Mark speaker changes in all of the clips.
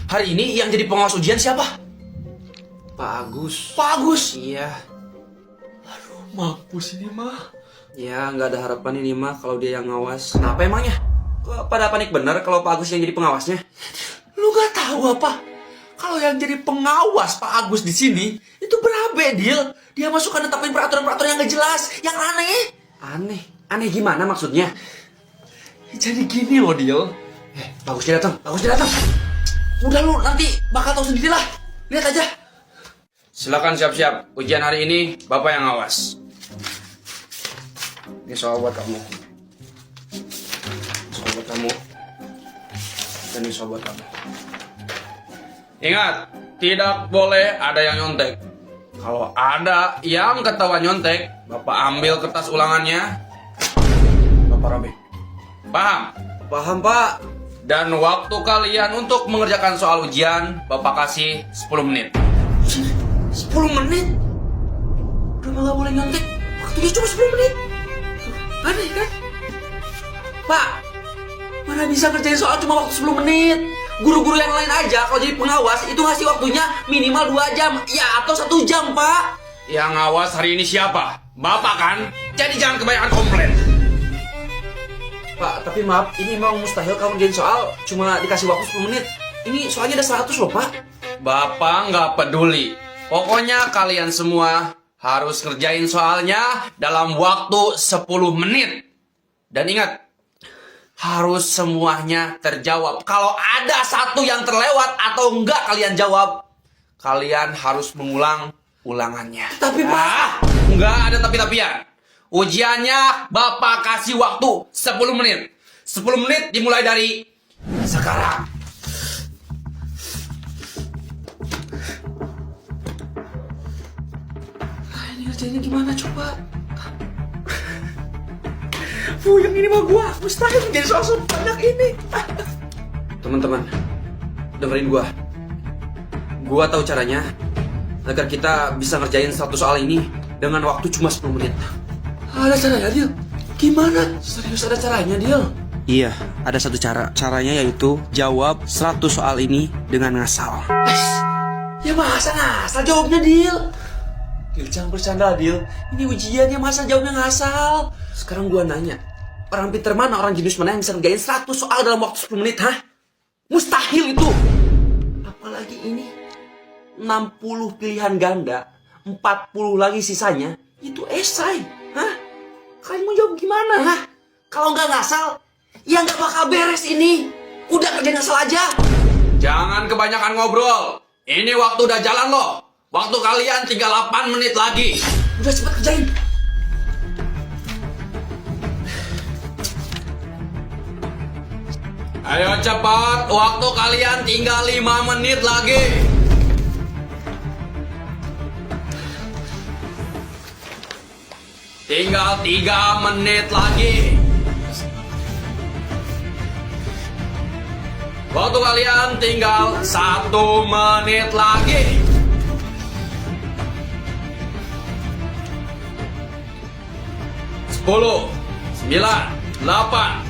Speaker 1: Hari ini yang jadi pengawas ujian siapa?
Speaker 2: Pak Agus.
Speaker 1: Pak Agus.
Speaker 2: Iya.
Speaker 1: Mampus ini mah.
Speaker 2: Ya, nggak ada harapan ini mah kalau dia yang ngawas.
Speaker 1: Kenapa emangnya?
Speaker 2: Kok pada panik bener kalau Pak Agus yang jadi pengawasnya?
Speaker 1: Lu gak tahu apa? Kalau yang jadi pengawas Pak Agus di sini itu berabe, Dil. Dia masuk netapin peraturan-peraturan yang gak jelas, yang aneh.
Speaker 2: Aneh? Aneh gimana maksudnya?
Speaker 1: Jadi gini loh, Dil.
Speaker 2: Bagus dia datang.
Speaker 1: Udah lu nanti bakal tahu sendiri lah. Lihat aja.
Speaker 2: Silakan siap-siap. Ujian hari ini Bapak yang ngawas. Ini soal buat kamu. Soal buat kamu. Dan ini soal buat kamu. Ingat, tidak boleh ada yang nyontek. Kalau ada yang ketahuan nyontek, Bapak ambil kertas ulangannya, Bapak robek. Paham?
Speaker 1: Paham, Pak.
Speaker 2: Dan waktu kalian untuk mengerjakan soal ujian, Bapak kasih 10 menit.
Speaker 1: 10 menit? Udah gak boleh nyontek. Waktunya cuma 10 menit. Aneh kan? Pak, mana bisa kerjain soal cuma waktu 10 menit? Guru-guru yang lain aja kalau jadi pengawas itu ngasih waktunya minimal 2 jam. Ya, atau 1 jam, Pak.
Speaker 2: Yang ngawas hari ini siapa? Bapak kan? Jadi jangan kebanyakan komplain.
Speaker 1: Pak, tapi maaf, ini emang mustahil kamu ngerjain soal cuma dikasih waktu 10 menit. Ini soalnya ada 100 loh, Pak.
Speaker 2: Bapak nggak peduli. Pokoknya kalian semua harus kerjain soalnya dalam waktu 10 menit. Dan ingat, harus semuanya terjawab. Kalau ada satu yang terlewat atau enggak kalian jawab, kalian harus mengulang ulangannya.
Speaker 1: Tapi, Pak,
Speaker 2: Nggak ada tapi-tapian. Ujiannya Bapak kasih waktu 10 menit. 10 menit dimulai dari sekarang.
Speaker 1: ini ngerjainnya gimana coba? Yang ini mah gua mustahil menjadi soal sebanyak ini.
Speaker 2: Teman-teman, dengerin gua. Gua tahu caranya agar kita bisa ngerjain satu soal ini dengan waktu cuma 10 menit.
Speaker 1: Ada caranya, Dil? Gimana? Serius ada caranya, Dil?
Speaker 3: Iya, ada satu cara. Caranya yaitu jawab 100 soal ini dengan ngasal.
Speaker 1: Ya masa ngasal jawabnya, Dil? Dil, jangan bercanda, Dil. Ini ujiannya masa jawabnya ngasal.
Speaker 2: Sekarang gua nanya, orang pinter mana, orang jenius mana yang bisa ngerjain 100 soal dalam waktu 10 menit, hah? Mustahil itu.
Speaker 1: Apalagi ini 60 pilihan ganda, 40 lagi sisanya, itu esai. Hah? Kalian mau jawab gimana, hah? Kalau nggak ngasal, ya nggak bakal beres ini. Udah kerjain ngasal aja.
Speaker 2: Jangan kebanyakan ngobrol. Ini waktu udah jalan loh. Waktu kalian tinggal 8 menit lagi.
Speaker 1: Udah cepet kerjain.
Speaker 2: Ayo cepat, waktu kalian tinggal 5 menit lagi. Tinggal 3 menit lagi. Waktu kalian tinggal 1 menit lagi. Sepuluh, 9, 8,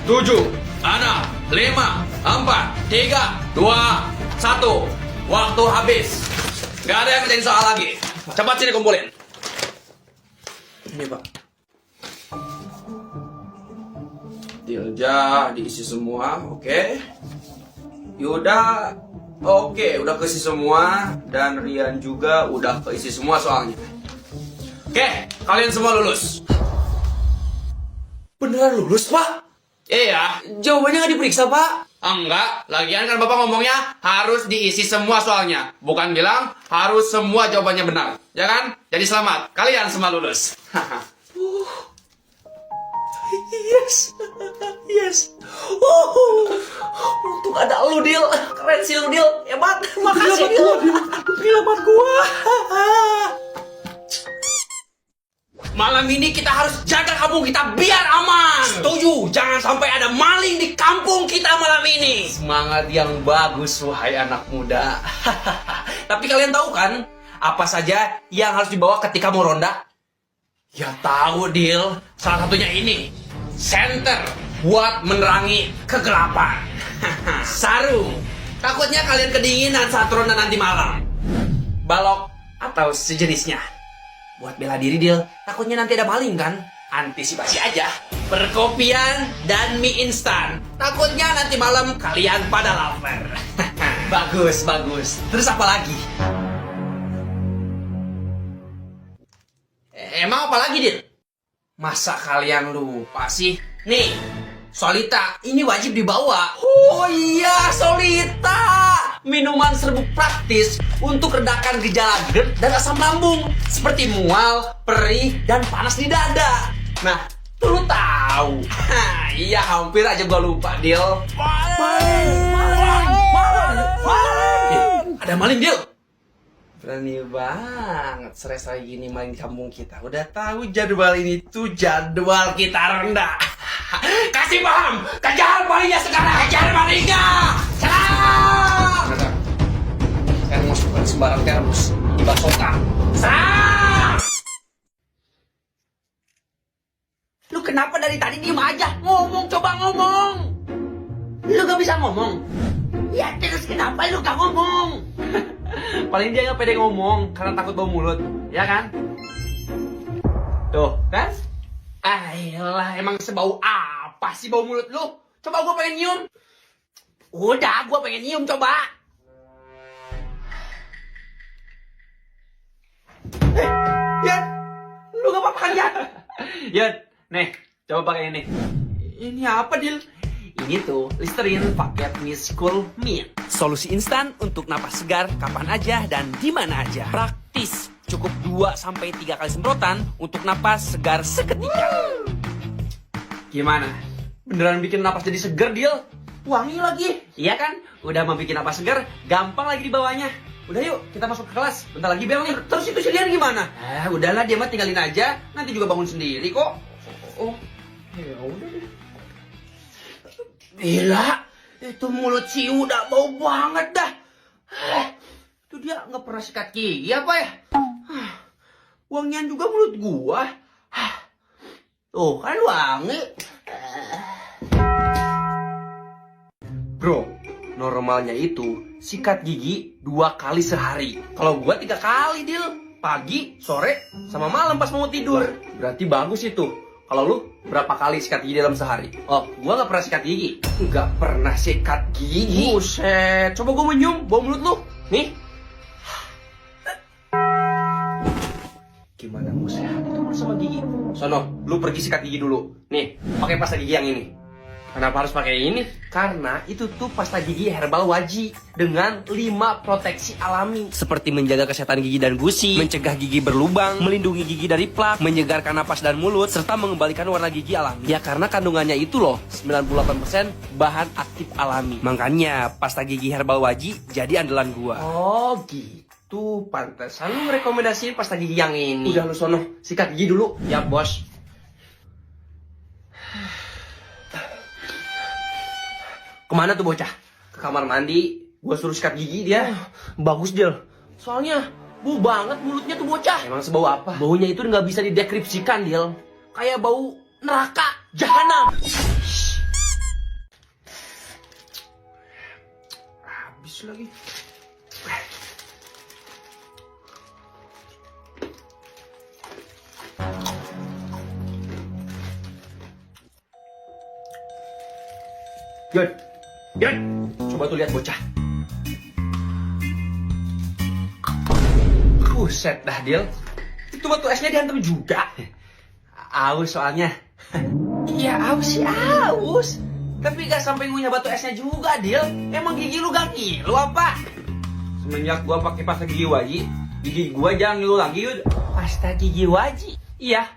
Speaker 2: 7, 6, 5, 4, 3, 2, 1. Waktu habis. Gak ada yang kerjain soal lagi. Cepat sini kumpulin.
Speaker 1: Ini, Pak.
Speaker 2: Dilja diisi semua, oke. Yuda, oke, udah keisi semua. Dan Rian juga udah keisi semua soalnya. Oke, kalian semua lulus.
Speaker 1: Beneran lulus, Pak?
Speaker 2: Iya.
Speaker 1: Jawabannya nggak diperiksa, Pak?
Speaker 2: Enggak, lagian kan Bapak ngomongnya harus diisi semua soalnya. Bukan bilang harus semua jawabannya benar. Ya kan? Jadi selamat, kalian semua lulus.
Speaker 1: Yes. Yes. Untung ada lu, Dil. Keren sih lu, Dil. Hebat. Makasih, Dil. Penyelamat gua.
Speaker 2: Malam ini kita harus jaga kampung kita biar aman.
Speaker 1: Setuju. Jangan sampai ada maling di kampung kita malam ini.
Speaker 2: Semangat yang bagus, wahai anak muda.
Speaker 1: Tapi kalian tahu kan apa saja yang harus dibawa ketika mau ronda?
Speaker 2: Ya tahu, Dil. Salah satunya ini. Senter buat menerangi kegelapan.
Speaker 1: Sarung
Speaker 2: Takutnya kalian kedinginan saat turun nanti malam. Balok atau sejenisnya. Buat bela diri, Dil. Takutnya nanti ada maling kan? Antisipasi aja. Perkopian dan mie instan. Takutnya nanti malam kalian pada lapar. Bagus, bagus. Terus apa lagi? Emang apa lagi, Dil? Masa kalian lupa sih? Nih, Solita, ini wajib dibawa. Oh iya, Solita. Minuman serbuk praktis untuk redakan gejala GERD dan asam lambung. Seperti mual, perih, dan panas di dada. Nah, tuh lu tahu. Iya, hampir aja gua lupa, Dil. Ada maling, Dil. Berani banget sore-sore gini main kampung kita. Udah tahu jadwal ini tuh jadwal kita rendah. Kasih paham, kejar malingnya sekarang. Kejar malingnya. Serang. Termos bukan sembarang termos. Di basoka. Serang. Lu kenapa dari tadi diem aja? Ngomong, coba ngomong. Lu gak bisa ngomong. Ya terus kenapa lu gak ngomong? Paling dia gak pede ngomong karena takut bau mulut, ya kan? Tuh, kan? Ayolah, emang sebau apa sih bau mulut lu? Coba gue pengen nyium. Udah, gue pengen nyium, coba. Yan, lu gak apa-apa kan, Yan? Yan, nih, coba pakai ini. Ini apa, Dil? Ini tuh Listerine paket Miss Cool Mint. Solusi instan untuk napas segar kapan aja dan di mana aja. Praktis, cukup 2-3 kali semprotan untuk napas segar seketika. Gimana? Beneran bikin napas jadi segar, Dil? Wangi lagi. Iya kan? Udah mau bikin napas segar, gampang lagi dibawanya. Udah yuk, kita masuk ke kelas. Bentar lagi bel nih. Terus itu si Lian gimana? Udahlah, dia mah tinggalin aja. Nanti juga bangun sendiri kok. Oh, ya udah deh. Gila, itu mulut si udah bau banget dah. Itu dia nggak pernah sikat gigi apa ya? Wangian juga mulut gua. Tuh kan wangi. Bro, normalnya itu sikat gigi 2 kali sehari. Kalau gua 3 kali, Dil. Pagi, sore, sama malam pas mau tidur. Berarti bagus itu. Kalau lu berapa kali sikat gigi dalam sehari? Oh, gua gak pernah sikat gigi. Gak pernah sikat gigi? Buset, coba gua menyium bau mulut lu. Nih. Gimana mau sehat itu sama gigi? Sono, lu pergi sikat gigi dulu. Nih, pakai pasta gigi yang ini. Kenapa harus pakai ini? Karena itu tuh pasta gigi herbal Waji dengan 5 proteksi alami. Seperti menjaga kesehatan gigi dan gusi, mencegah gigi berlubang, melindungi gigi dari plak, menyegarkan napas dan mulut, serta mengembalikan warna gigi alami. Ya karena kandungannya itu loh, 98% bahan aktif alami. Makanya pasta gigi herbal Waji jadi andalan gua. Oh gitu, pantesan lu rekomendasiin pasta gigi yang ini. Udah lu sono, sikat gigi dulu. Ya bos. Kemana tuh bocah? Ke kamar mandi. Gua suruh sikat gigi dia. Bagus, Dil. Soalnya bau banget mulutnya tuh bocah. Emang sebau apa? Baunya itu nggak bisa dideskripsikan, Dil. Kayak bau neraka, jahanam. Habis lagi. Yon, coba tuh lihat bocah. Buset dah, Dil. Itu batu esnya dihantam juga. Aus soalnya. Iya, aus sih aus. Tapi gak sampai ngunyah batu esnya juga, Dil. Emang gigi lu gak ngilu apa? Semenjak gua pakai pasta gigi Waji, gigi gua jangan ngilu lagi, yud. Pasta gigi Waji? Iya.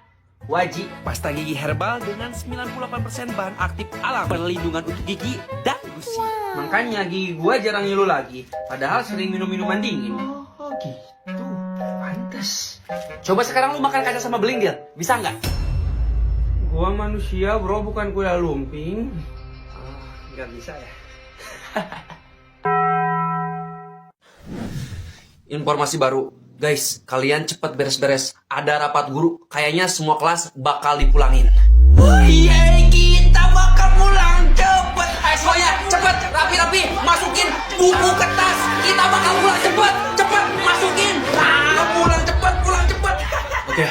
Speaker 2: Waji, pasta gigi herbal dengan 98% bahan aktif alam, perlindungan untuk gigi dan gusi. Makanya gigi gua jarang ngilu lagi, padahal sering minum minuman dingin. Oh gitu, pantes. Coba sekarang lu makan kaca sama beling, Dil. Bisa nggak? Gua manusia, bro, bukan kuda lumping. Nggak bisa ya. Informasi baru. Guys, kalian cepet beres-beres. Ada rapat guru. Kayaknya semua kelas bakal dipulangin. Yeay, kita bakal pulang cepet. Ayo semuanya, cepet. Rapi-rapi.
Speaker 1: rapi, masukin buku kertas. Kita bakal pulang cepet, masukin. Pulang cepet.
Speaker 2: Oke,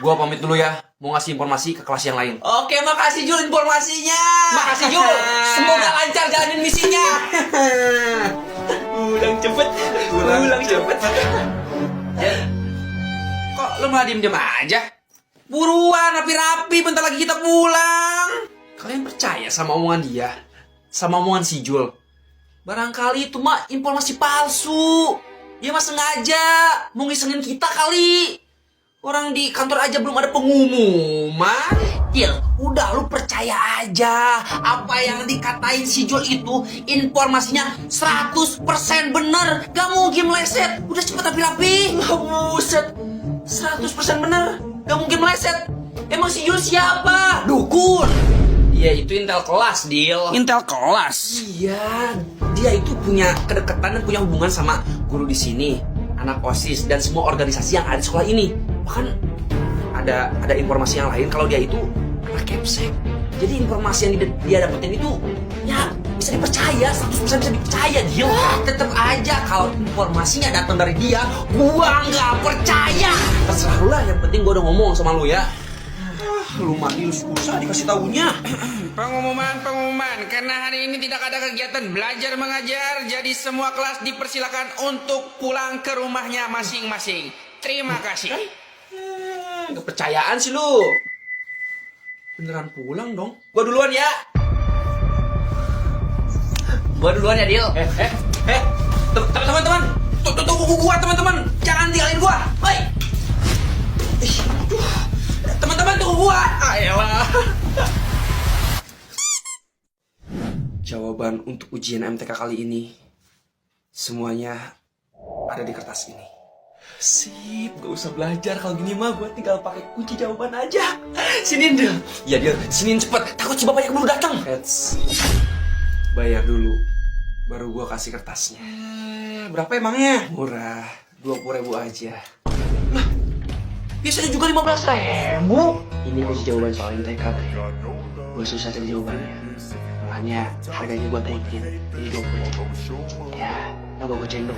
Speaker 2: gua pamit dulu ya. Mau ngasih informasi ke kelas yang lain.
Speaker 1: Oke, makasih Jul informasinya. Makasih Jul. Semoga lancar jalanin misinya. Pulang cepet.
Speaker 2: Kok lu malah diem-diem aja?
Speaker 1: Buruan, rapi-rapi, bentar lagi kita pulang.
Speaker 2: Kalian percaya sama omongan dia? Sama omongan si Jul?
Speaker 1: Barangkali itu mah informasi palsu. Dia mah sengaja mau ngisengin kita kali. Orang di kantor aja belum ada pengumuman. Dil, udah lu percaya aja. Apa yang dikatain si Jul itu informasinya 100% bener. Gak mungkin meleset. Udah cepet rapi-rapi. Buset, 100% bener. Gak mungkin meleset. Emang si Jul siapa? Dukun.
Speaker 2: Dia itu intel kelas, Dil.
Speaker 3: Intel kelas.
Speaker 2: Iya, dia itu punya kedekatan dan punya hubungan sama guru di sini, anak OSIS dan semua organisasi yang ada di sekolah ini. Bahkan ada informasi yang lain kalau dia itu anak Kepsek. Jadi informasi yang dia dapetin itu ya bisa dipercaya, 100% bisa dipercaya, Dil.
Speaker 1: Tetep aja kalau informasinya datang dari dia, gua nggak percaya.
Speaker 2: Terserah lu lah, yang penting gua udah ngomong sama lu ya.
Speaker 1: Lu mati lu susah dikasih tahunya.
Speaker 4: Pengumuman, karena hari ini tidak ada kegiatan belajar mengajar, jadi semua kelas dipersilakan untuk pulang ke rumahnya masing-masing. Terima kasih.
Speaker 2: Kepercayaan sih lu. Beneran pulang dong. Gua duluan ya. Dil.
Speaker 1: Teman-teman, tunggu gua teman-teman. Jangan tinggalin gua. Hei. Teman-teman tunggu gua. Ayolah.
Speaker 2: Jawaban untuk ujian MTK kali ini semuanya ada di kertas ini.
Speaker 1: Sip, gak usah belajar kalau gini mah gua tinggal pakai kunci jawaban aja. Sinin Dil.
Speaker 2: Ya Dil, siniin cepet. Takut si bapaknya keburu datang. Heads. Bayar dulu, baru gua kasih kertasnya.
Speaker 1: Berapa emangnya?
Speaker 2: Murah, 20.000 aja.
Speaker 1: Biasanya juga 15.000.
Speaker 2: Ini kunci jawaban soal MTK. Gue susah cari jawabannya. Makanya harganya gue naikin jadi 20. Ya, yang gue gocein dong.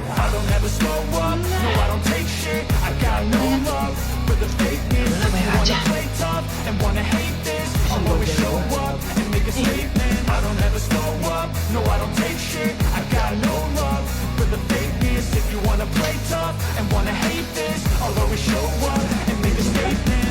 Speaker 2: Bayar aja.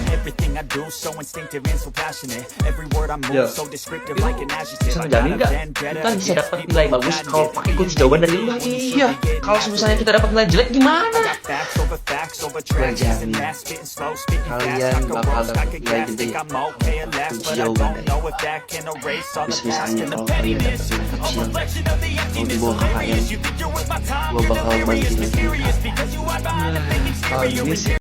Speaker 5: Everything I do so instinctive and so passionate. Every word I move so descriptive like an adjective.
Speaker 1: Bisa ngejamin nggak? Kita bisa dapat nilai bagus kalau pakai kunci jawaban dari lu. Iya. Kalau misalnya kita dapat nilai jelek gimana?
Speaker 2: Gue jamin kalian bakal dapat nilai gede kalau kunci jawaban dari misalnya kalau kalian dapat nilai kecil kalau di bawah KKN gue bakal bantuin kita. Kalau gini sih